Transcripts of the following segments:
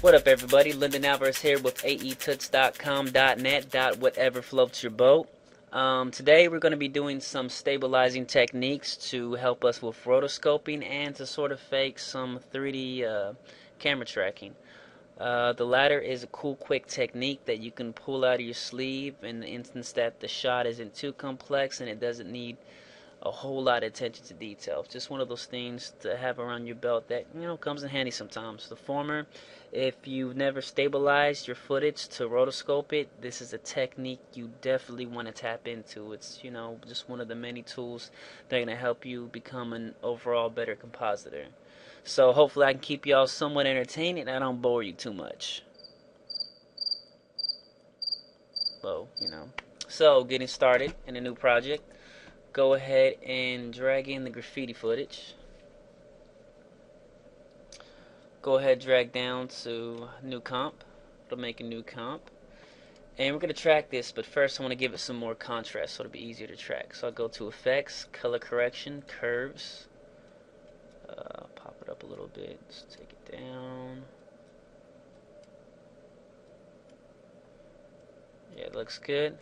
What up, everybody? Lyndon Alvarez here with aetuts.com.net. Whatever floats your boat. Today we're going to be doing some stabilizing techniques to help us with rotoscoping and to sort of fake some 3D camera tracking. The latter is a cool, quick technique that you can pull out of your sleeve in the instance that the shot isn't too complex and it doesn't need a whole lot of attention to detail. It's just one of those things to have around your belt that, comes in handy sometimes. The former, if you've never stabilized your footage to rotoscope it, this is a technique you definitely want to tap into. It's, just one of the many tools that are going to help you become an overall better compositor. So hopefully I can keep y'all somewhat entertained and I don't bore you too much. So getting started in a new project, go ahead and drag in the graffiti footage. Go ahead, drag down to new comp. It'll make a new comp. And we're going to track this, but first I want to give it some more contrast so it'll be easier to track. So I'll go to Effects, Color Correction, Curves. Pop it up a little bit. Let's take it down. Yeah, it looks good.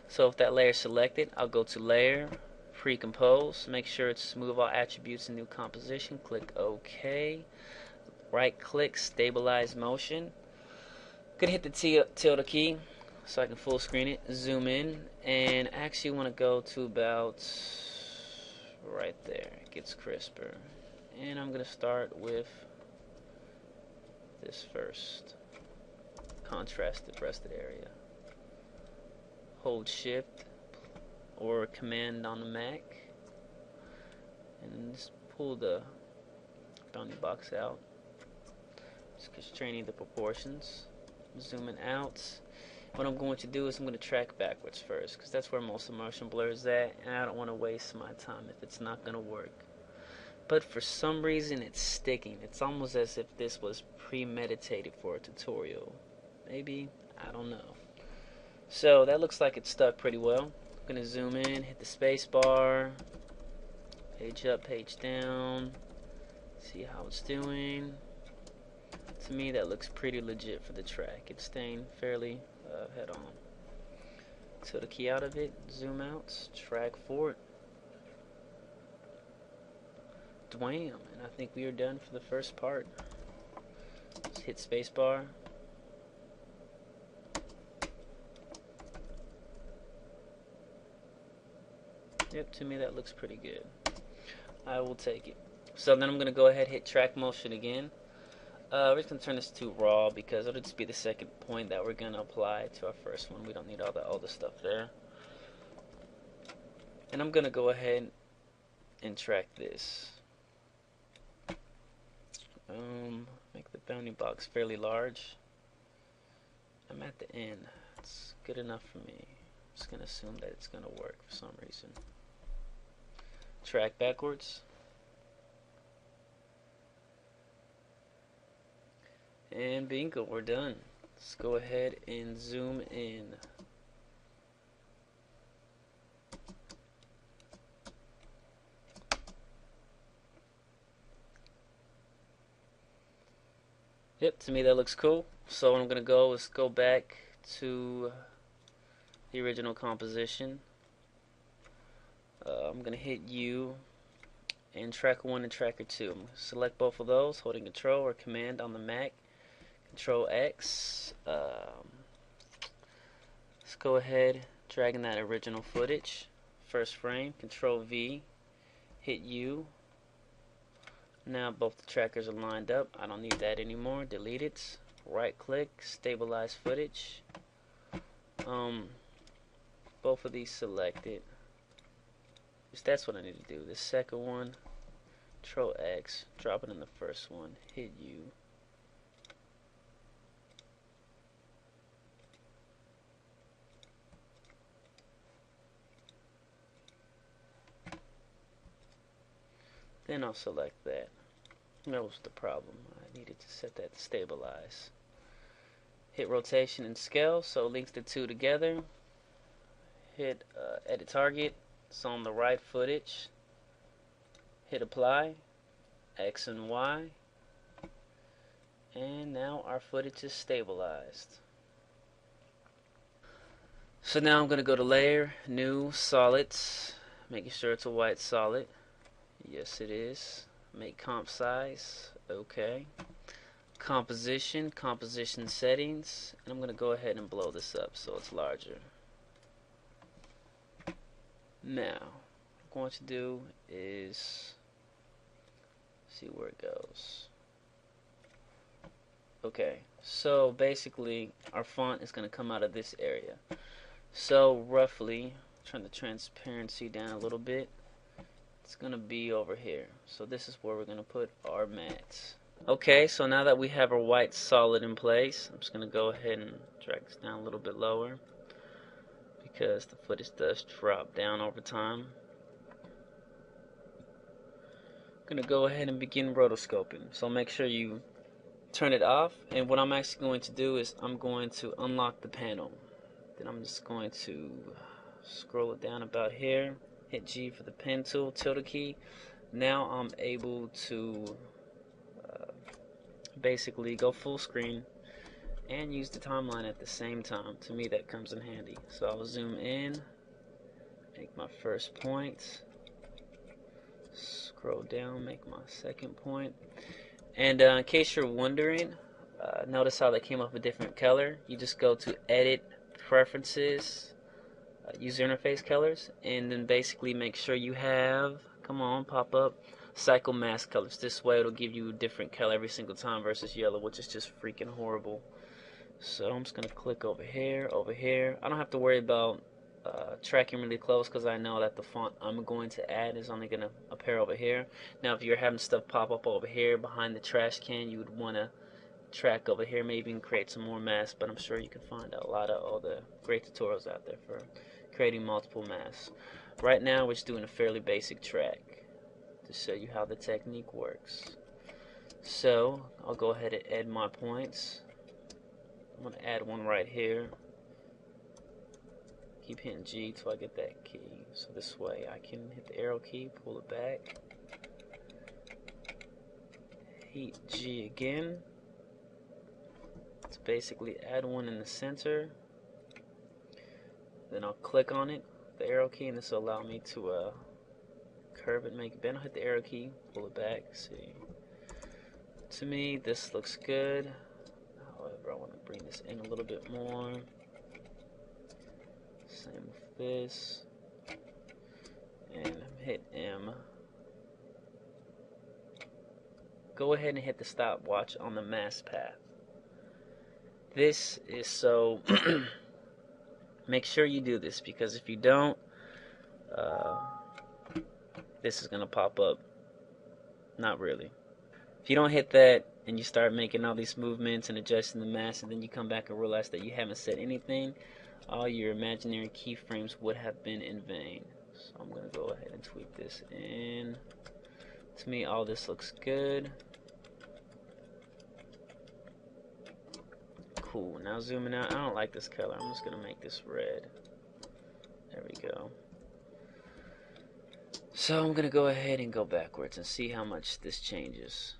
So if that layer is selected, I'll go to Layer, Pre-Compose. Make sure it's Smooth All Attributes and New Composition. Click OK. Right click, Stabilize Motion. I'm going to hit the tilde key so I can full screen it. Zoom in, and actually want to go to about right there. It gets crisper. And I'm going to start with this first contrasted rested area. Hold Shift or Command on the Mac and just pull the bounding box out. Just constraining the proportions. Zooming out. What I'm going to do is I'm going to track backwards first because that's where most of motion blur is at, and I don't want to waste my time if it's not going to work. But for some reason it's sticking. It's almost as if this was premeditated for a tutorial. Maybe, I don't know. So that looks like it's stuck pretty well. I'm going to zoom in, hit the space bar, page up, page down, see how it's doing. To me that looks pretty legit for the track. It's staying fairly head on. So the key out of it, zoom out, track forward. Dwam, and I think we are done for the first part. Just hit spacebar. Yep, to me that looks pretty good. I will take it. So then I'm going to go ahead and hit track motion again. We're just going to turn this to raw because it'll just be the second point that we're going to apply to our first one. We don't need all the stuff there. And I'm going to go ahead and track this. Make the bounding box fairly large. I'm at the end. It's good enough for me. I'm just going to assume that it's going to work for some reason. Track backwards. And bingo, we're done. Let's go ahead and zoom in. Yep, to me that looks cool. So what I'm going to go is go back to the original composition. I'm going to hit U and tracker 1 and tracker 2. Select both of those, holding Control or Command on the Mac. Control X. Let's go ahead, dragging that original footage. First frame, Control V, hit U. Now both the trackers are lined up. I don't need that anymore. Delete it. Right click, stabilize footage. Both of these selected. That's what I need to do. The second one, Control X, drop it in the first one, hit U. Then I'll select that. That was the problem. I needed to set that to stabilize. Hit rotation and scale, so links the two together. Hit edit target. It's on the right footage. Hit apply. X and Y. And now our footage is stabilized. So now I'm going to go to Layer, New, Solids, making sure it's a white solid. Yes, it is. Make comp size. Okay. Composition, composition settings, and I'm going to go ahead and blow this up so it's larger. Now, what I'm going to do is see where it goes. Okay, so basically our font is going to come out of this area. So roughly, turn the transparency down a little bit. It's going to be over here. So this is where we're going to put our mats. Okay, so now that we have our white solid in place, I'm just going to go ahead and drag this down a little bit lower because the footage does drop down over time. I'm going to go ahead and begin rotoscoping. So make sure you turn it off, and what I'm actually going to do is I'm going to unlock the panel. Then I'm just going to scroll it down about here, hit G for the pen tool, tilde key. Now I'm able to basically go full screen and use the timeline at the same time. To me, that comes in handy. So I'll zoom in, make my first point, scroll down, make my second point. And in case you're wondering, notice how they came up a different color. You just go to Edit, Preferences, User Interface Colors, and then basically make sure you have, come on, pop up, Cycle Mask Colors. This way it'll give you a different color every single time versus yellow, which is just freaking horrible. So I'm just going to click over here, over here. I don't have to worry about tracking really close because I know that the font I'm going to add is only going to appear over here. Now if you're having stuff pop up over here behind the trash can, you would want to track over here, maybe and create some more masks, but I'm sure you can find a lot of all the great tutorials out there for creating multiple masks. Right now we're just doing a fairly basic track to show you how the technique works. So I'll go ahead and add my points. I'm going to add one right here. Keep hitting G till I get that key. So this way I can hit the arrow key, pull it back. Hit G again. To basically add one in the center. Then I'll click on it, the arrow key, and this will allow me to curve it, make it bend. I'll hit the arrow key, pull it back. See, to me this looks good. However, I want to bring this in a little bit more. Same with this. And hit M. Go ahead and hit the stopwatch on the mask path. This is so make sure you do this, because if you don't, this is going to pop up. Not really. If you don't hit that and you start making all these movements and adjusting the mask, and then you come back and realize that you haven't said anything, all your imaginary keyframes would have been in vain. So I'm going to go ahead and tweak this in. To me, all this looks good. Cool. Now zooming out. I don't like this color. I'm just going to make this red. There we go. So I'm going to go ahead and go backwards and see how much this changes.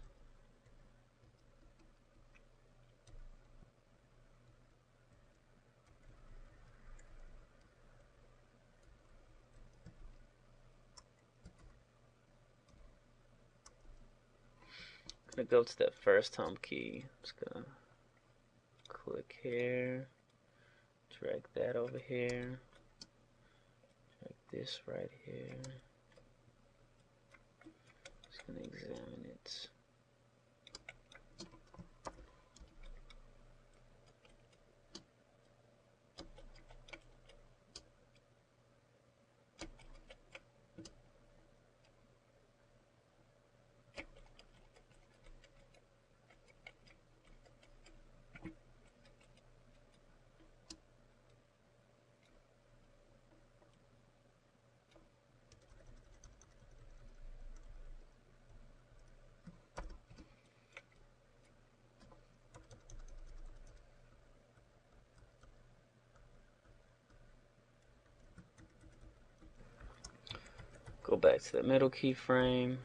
I'm going to go to that first home key. I'm just going to click here, drag that over here, drag this right here. Just going to examine it. Go back to the middle keyframe.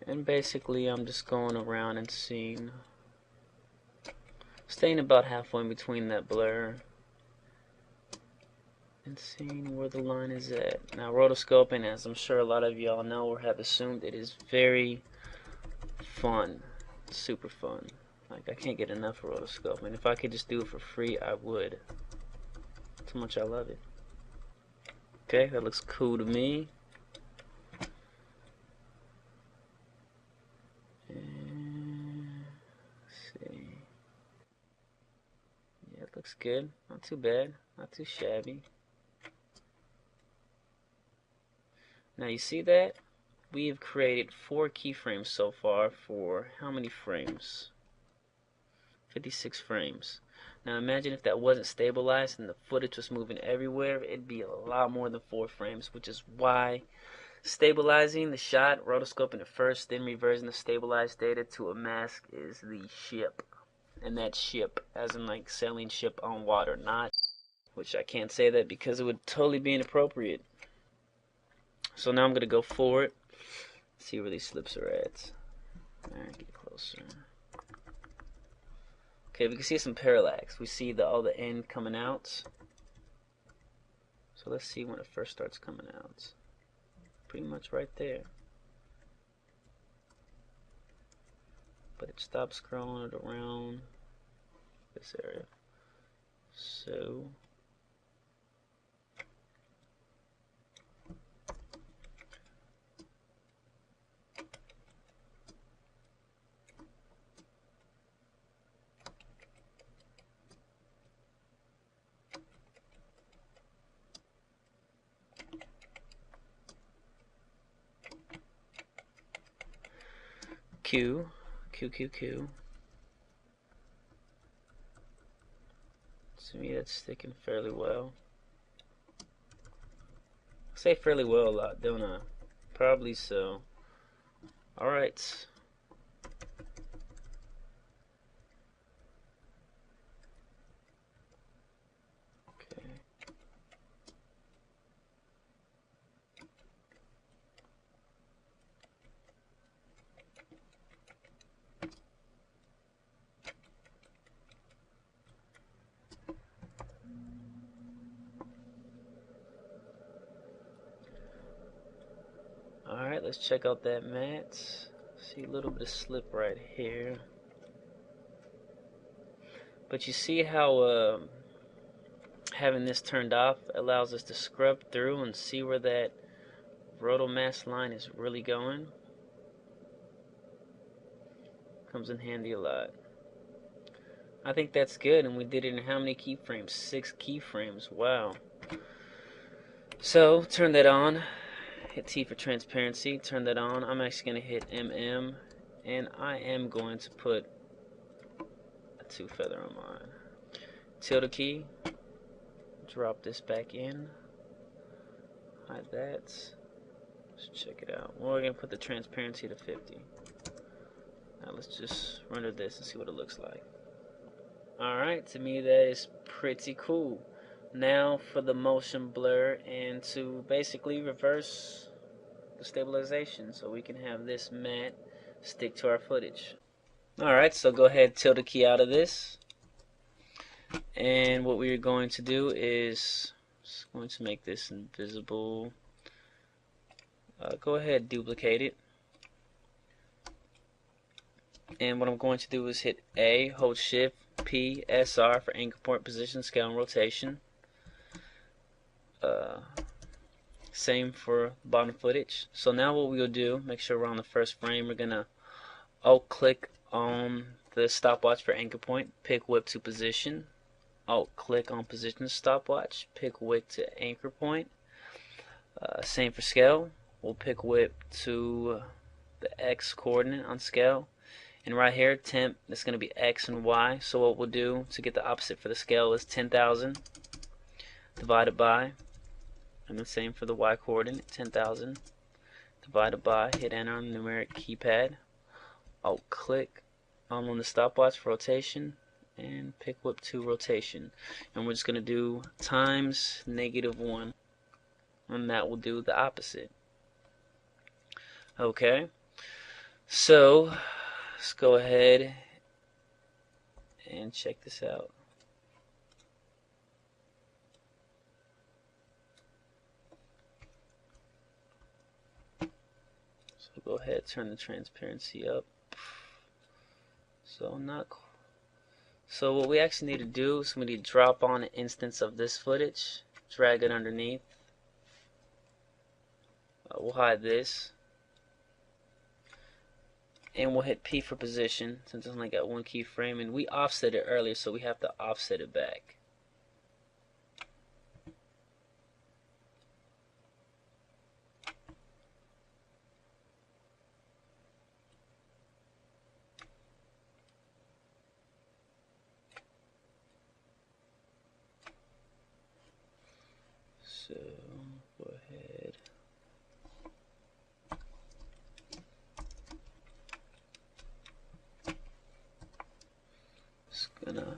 And basically I'm just going around and staying about halfway in between that blur and seeing where the line is at. Now rotoscoping, as I'm sure a lot of y'all know or have assumed, it is very fun, super fun. Like, I can't get enough of rotoscoping. If I could just do it for free, I would. That's how much I love it. Okay, that looks cool to me. And let's see. Yeah, it looks good. Not too bad. Not too shabby. Now you see that? We've created 4 keyframes so far for how many frames? 56 frames. Now imagine if that wasn't stabilized and the footage was moving everywhere, it'd be a lot more than 4 frames, which is why stabilizing the shot, rotoscoping it first, then reversing the stabilized data to a mask is the ship. And that ship, as in like sailing ship on water, not, which I can't say that because it would totally be inappropriate. So now I'm going to go forward, see where these slips are at. Alright, get closer. Okay, we can see some parallax. We see all the end coming out. So let's see when it first starts coming out. Pretty much right there. But it stops scrolling it around this area. So Q. To me, that's sticking fairly well. I say fairly well a lot, don't I? Probably so. Alright. Okay. Alright, let's check out that matte. See a little bit of slip right here. But you see how having this turned off allows us to scrub through and see where that roto mask line is really going. Comes in handy a lot. I think that's good, and we did it in how many keyframes? 6 keyframes. Wow. So turn that on. Hit T for transparency. Turn that on. I'm actually going to hit MM, and I am going to put a 2 feather on mine. Tilde key. Drop this back in. Hide that. Let's check it out. We're going to put the transparency to 50. Now let's just render this and see what it looks like. Alright, to me that is pretty cool. Now for the motion blur and to basically reverse the stabilization so we can have this matte stick to our footage. Alright, so go ahead, tilde key out of this. And what we're going to do is just going to make this invisible. Go ahead, duplicate it. And what I'm going to do is hit A, hold Shift, P, SR for anchor point, position, scale, and rotation. Same for bottom footage. So now what we'll do, make sure we're on the first frame, we're going to alt click on the stopwatch for anchor point, pick whip to position, alt click on position stopwatch, pick whip to anchor point. Same for scale, we'll pick whip to the X coordinate on scale. And right here, temp, it's going to be X and Y. So what we'll do to get the opposite for the scale is 10,000 divided by, and the same for the Y coordinate, 10,000 divided by, hit enter on the numeric keypad, alt click on the stopwatch for rotation, and pick whip to rotation. And we're just going to do times -1, and that will do the opposite. Okay. So let's go ahead and check this out. So go ahead, turn the transparency up. So what we actually need to do is we need to drop on an instance of this footage, drag it underneath. We'll hide this, and we'll hit P for position since it's only got one keyframe, and we offset it earlier, so we have to offset it back. So go ahead.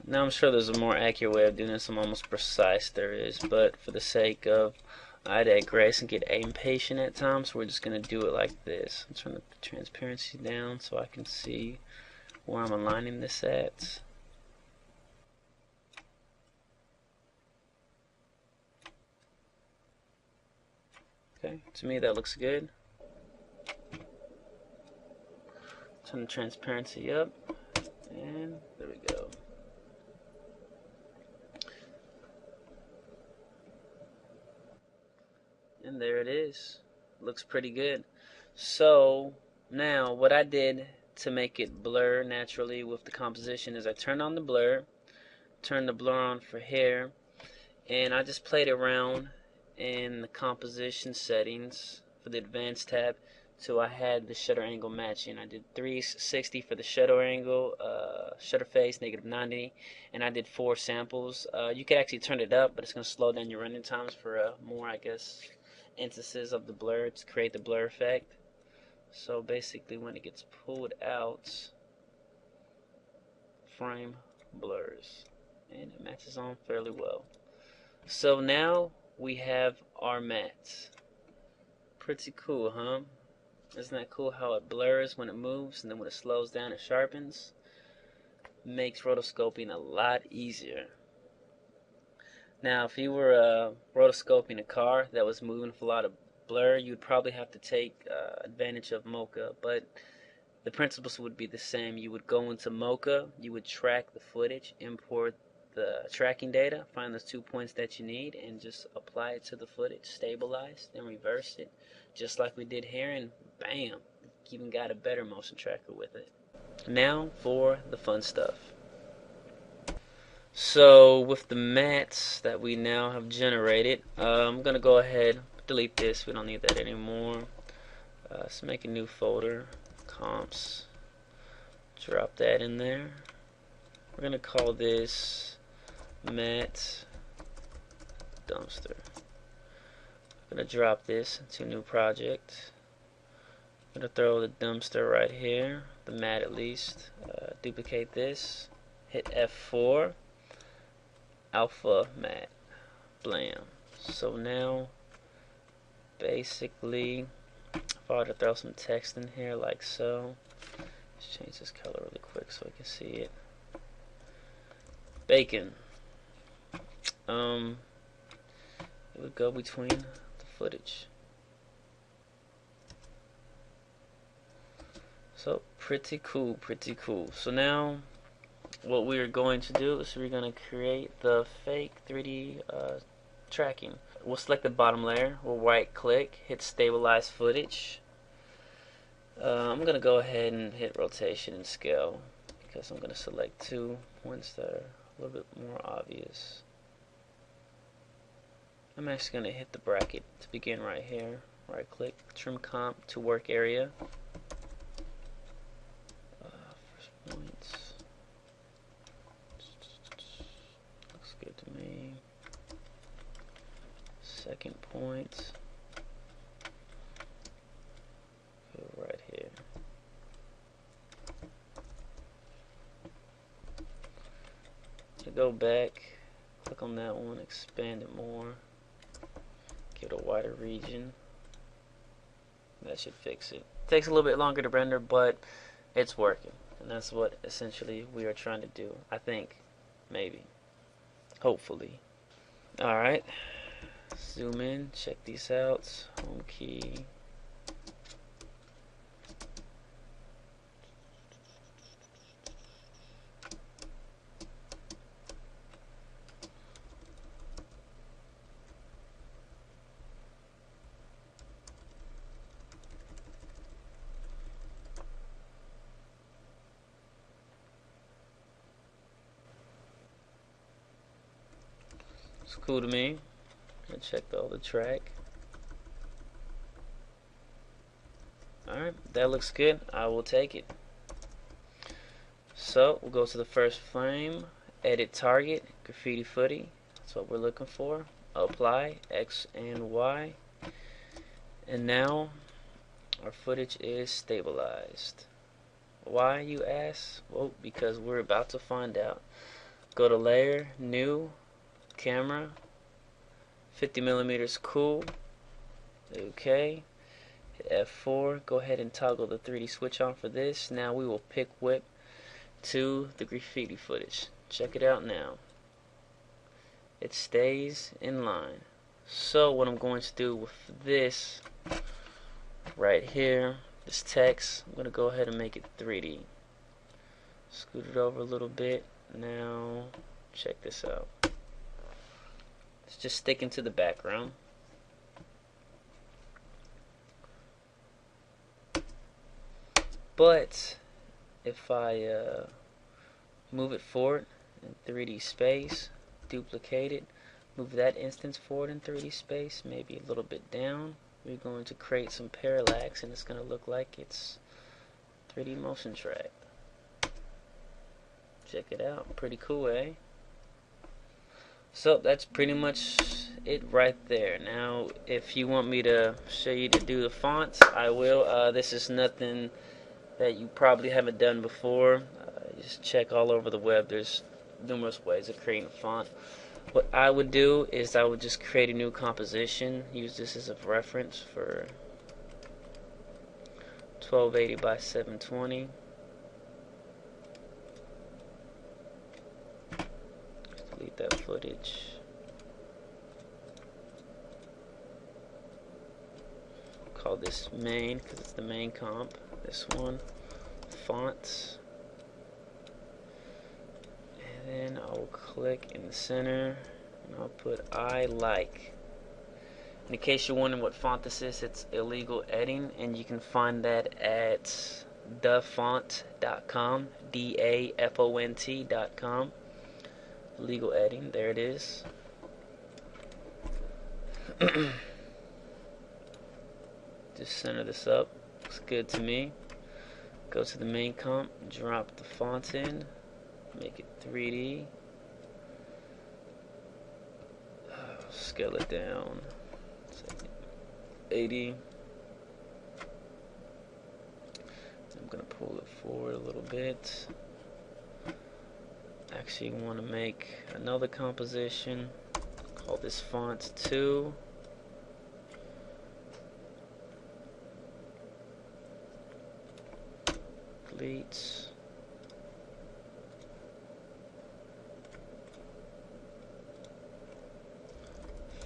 Now I'm sure there's a more accurate way of doing this, I'm almost precise there is, but for the sake of I digress and get impatient at times, we're just going to do it like this. I'm turning the transparency down so I can see where I'm aligning this at. Okay, to me that looks good. Turn the transparency up, and there we go. And there it is. Looks pretty good. So now what I did to make it blur naturally with the composition is I turned on the blur, turned the blur on for hair, and I just played around in the composition settings for the advanced tab so I had the shutter angle matching. I did 360 for the shutter angle, shutter face, -90, and I did 4 samples. You could actually turn it up, but it's going to slow down your running times for more, I guess, instances of the blur to create the blur effect. So basically when it gets pulled out, frame blurs, and it matches on fairly well. So now we have our matte. Pretty cool, huh? Isn't that cool how it blurs when it moves, and then when it slows down it sharpens? Makes rotoscoping a lot easier. Now if you were rotoscoping a car that was moving with a lot of blur, you'd probably have to take advantage of Mocha, but the principles would be the same. You would go into Mocha, you would track the footage, import the tracking data, find those 2 points that you need, and just apply it to the footage, stabilize, then reverse it, just like we did here, and bam, even got a better motion tracker with it. Now for the fun stuff. So with the mats that we now have generated, I'm going to go ahead, delete this, we don't need that anymore. Let's make a new folder, comps, drop that in there. We're going to call this mat dumpster. I'm going to drop this into a new project. I'm going to throw the dumpster right here, the mat at least. Duplicate this, hit F4, alpha mat, blam. So now basically if I were to throw some text in here like so, let's change this color really quick so I can see it. Bacon. It would go between the footage. So pretty cool, pretty cool. So now what we're going to do is we're going to create the fake 3D tracking. We'll select the bottom layer, we'll right click, hit stabilize footage. I'm going to go ahead and hit rotation and scale because I'm going to select 2 points that are a little bit more obvious. I'm actually going to hit the bracket to begin right here. Right click, trim comp to work area. First points. Looks good to me. Second point. Go right here. To go back, click on that one, expand it more. Give it a wider region. That should fix it. Takes a little bit longer to render, but it's working. And that's what essentially we are trying to do. I think. Maybe. Hopefully. Alright. Zoom in. Check these out. Home key. It's cool to me. I checked all the track. Alright, that looks good. I will take it. So we'll go to the first frame, edit target, graffiti footy. That's what we're looking for. Apply X and Y. And now our footage is stabilized. Why, you ask? Well, because we're about to find out. Go to layer, new, camera, 50 millimeters, cool. Okay. Hit F4. Go ahead and toggle the 3D switch on for this. Now we will pick whip to the graffiti footage. Check it out now. It stays in line. So what I'm going to do with this right here, this text, I'm going to go ahead and make it 3D. Scoot it over a little bit. Now check this out. It's just sticking to the background. But if I move it forward in 3D space, duplicate it, move that instance forward in 3D space, maybe a little bit down, we're going to create some parallax, and it's going to look like it's 3D motion track. Check it out. Pretty cool, eh? So that's pretty much it right there. Now, if you want me to show you to do the fonts, I will. This is nothing that you probably haven't done before. Just check all over the web. There's numerous ways of creating a font. What I would do is I would just create a new composition. Use this as a reference for 1280 by 720. Delete that footage. Call this main because it's the main comp. This one, fonts. And then I'll click in the center and I'll put I like. In case you're wondering what font this is, it's illegal editing, and you can find that at dafont.com, DAFONT.com. Legal editing, there it is. Just center this up. Looks good to me. Go to the main comp, drop the font in, make it 3D. Scale it down. 80. I'm gonna pull it forward a little bit. Actually want to make another composition. Call this font 2. Delete.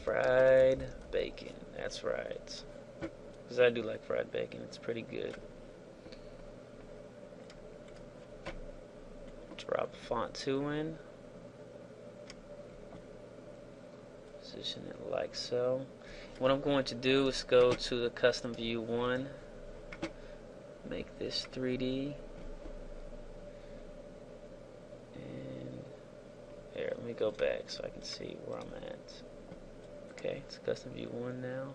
Fried bacon. That's right. Because I do like fried bacon. It's pretty good. Drop font 2 in. Position it like so. What I'm going to do is go to the custom view 1. Make this 3D. And here, let me go back so I can see where I'm at. Okay, it's custom view 1 now.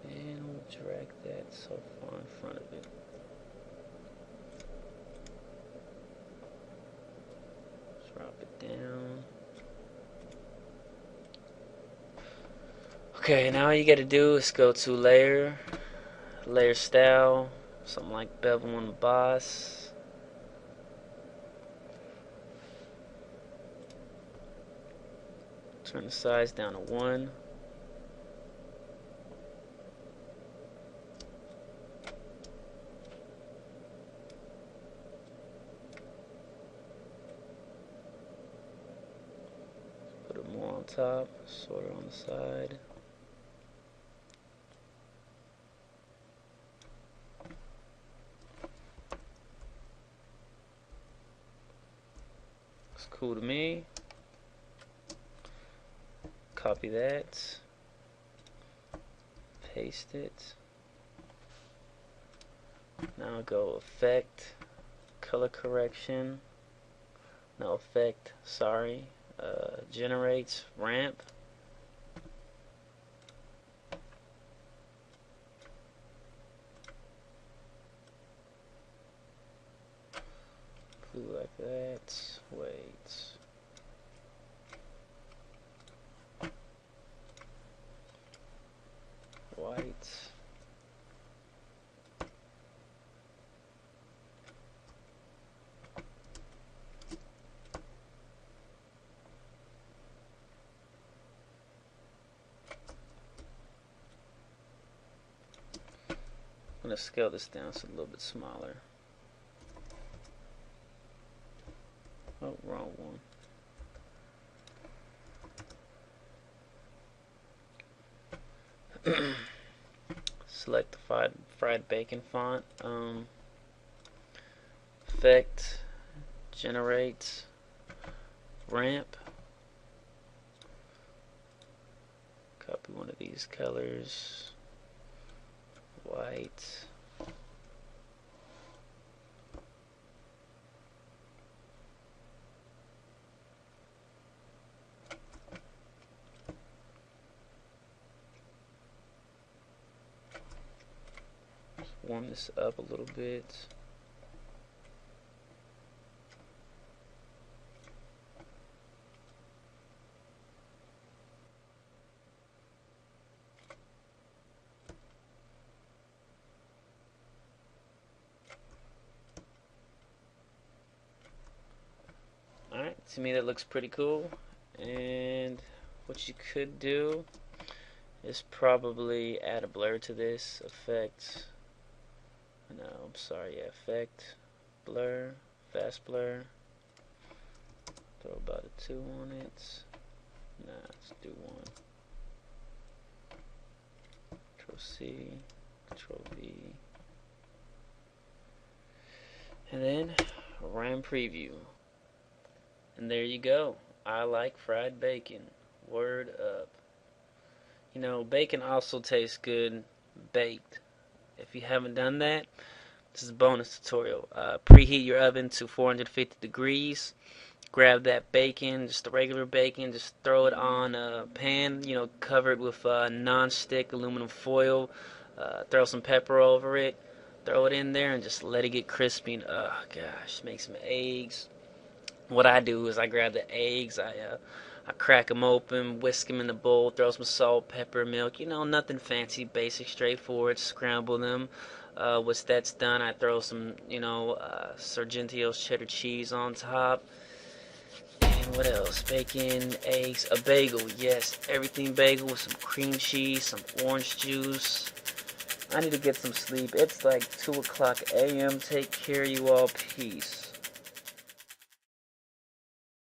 And we'll drag that so far in front of it. Drop it down. Okay, now all you gotta do is go to layer, layer style, something like bevel and emboss. Turn the size down to 1. top, sorter on the side. Looks cool to me. Copy that. Paste it. Now go effect, color correction. No effect, sorry. Generates ramp. Blue like that. Wait. White. I'm going to scale this down so it's a little bit smaller. Oh, wrong one. Select the fried bacon font. Effect, generate, ramp. Copy one of these colors. White. Warm this up a little bit. Alright, to me that looks pretty cool. And what you could do is probably add a blur to this. Effect. No, I'm sorry, yeah, effect, blur, fast blur. Throw about a 2 on it. Nah, let's do 1. Control C, Control V. And then RAM preview. And there you go. I like fried bacon. Word up. You know, bacon also tastes good baked. If you haven't done that, this is a bonus tutorial. Preheat your oven to 450 degrees. Grab that bacon, just the regular bacon, just throw it on a pan, you know, cover it with non-stick aluminum foil. Throw some pepper over it. Throw it in there and just let it get crispy. And, oh gosh, make some eggs. What I do is I grab the eggs, I crack them open, whisk them in the bowl, throw some salt, pepper, milk, you know, nothing fancy, basic, straightforward, scramble them. Once that's done, I throw some, you know, Sargento's cheddar cheese on top. And what else? Bacon, eggs, a bagel, yes, everything bagel with some cream cheese, some orange juice. I need to get some sleep. It's like 2 o'clock a.m. Take care, you all. Peace.